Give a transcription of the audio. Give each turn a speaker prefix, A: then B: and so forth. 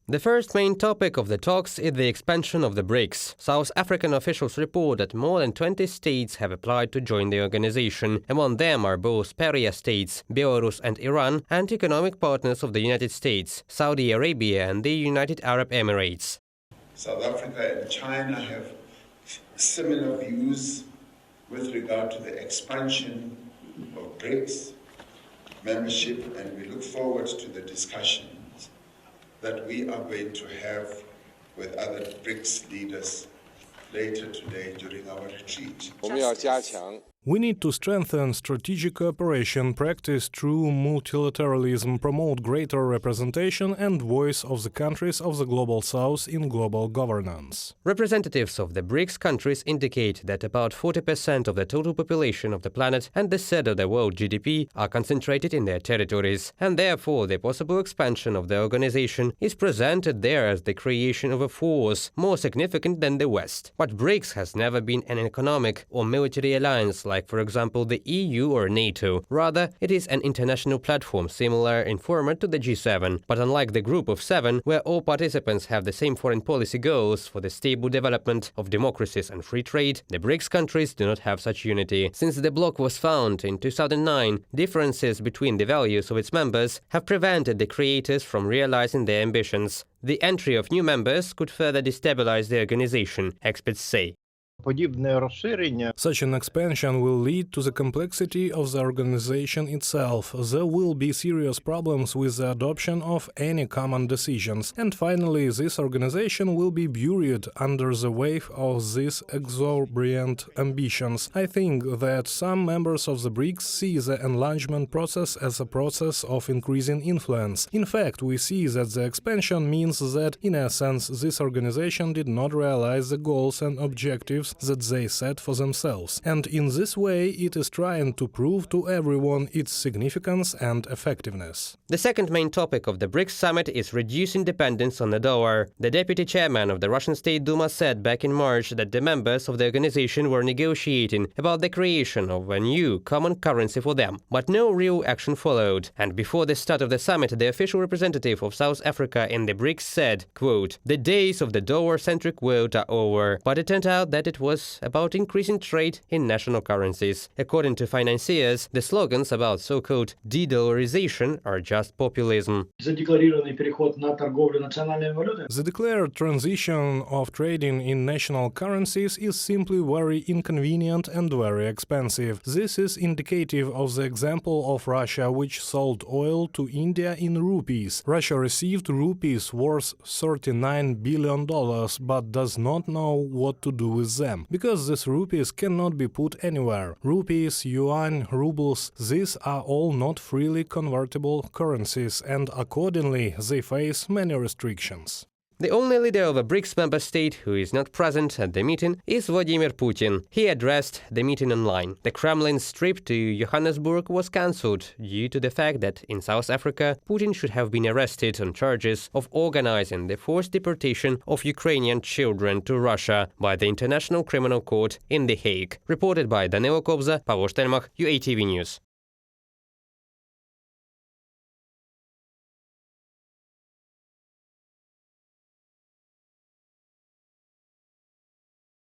A: The first main topic of the talks is the expansion of the BRICS. South African officials report that more than 20 states have applied to join the organization. Among them are both pariah states, Belarus and Iran, and economic partners of the United States, Saudi Arabia and the United Arab Emirates.
B: South Africa and China have similar views with regard to the expansion of BRICS membership, and we look forward to the discussions that we are going to have with other BRICS leaders later today during our retreat.
C: We need to strengthen strategic cooperation, practice true multilateralism, promote greater representation and voice of the countries of the Global South in global governance.
A: Representatives of the BRICS countries indicate that about 40% of the total population of the planet and the third of the world GDP are concentrated in their territories, and therefore the possible expansion of the organization is presented there as the creation of a force more significant than the West. But BRICS has never been an economic or military alliance like, for example, the EU or NATO. Rather, it is an international platform similar in format to the G7. But unlike the Group of Seven, where all participants have the same foreign policy goals for the stable development of democracies and free trade, the BRICS countries do not have such unity. Since the bloc was founded in 2009, differences between the values of its members have prevented the creators from realizing their ambitions. The entry of new members could further destabilize the organization, experts say.
C: Such an expansion will lead to the complexity of the organization itself. There will be serious problems with the adoption of any common decisions. And finally, this organization will be buried under the wave of these exorbitant ambitions. I think that some members of the BRICS see the enlargement process as a process of increasing influence. In fact, we see that the expansion means that, in essence, this organization did not realize the goals and objectives that they set for themselves, and in this way it is trying to prove to everyone its significance and effectiveness.
A: The second main topic of the BRICS summit is reducing dependence on the dollar. The deputy chairman of the Russian State Duma said back in March that the members of the organization were negotiating about the creation of a new common currency for them, but no real action followed. And before the start of the summit, the official representative of South Africa in the BRICS said, quote, "The days of the dollar-centric world are over," but it turned out that it was about increasing trade in national currencies. According to financiers, the slogans about so-called de-dollarization are just populism.
C: The declared transition of trading in national currencies is simply very inconvenient and very expensive. This is indicative of the example of Russia, which sold oil to India in rupees. Russia received rupees worth $39 billion, but does not know what to do with them. Because these rupees cannot be put anywhere. Rupees, yuan, rubles, these are all not freely convertible currencies, and accordingly they face many restrictions.
A: The only leader of a BRICS member state who is not present at the meeting is Vladimir Putin. He addressed the meeting online. The Kremlin's trip to Johannesburg was cancelled due to the fact that in South Africa, Putin should have been arrested on charges of organizing the forced deportation of Ukrainian children to Russia by the International Criminal Court in The Hague. Reported by Danilo Kobza, Pavel Stelmach, UATV News.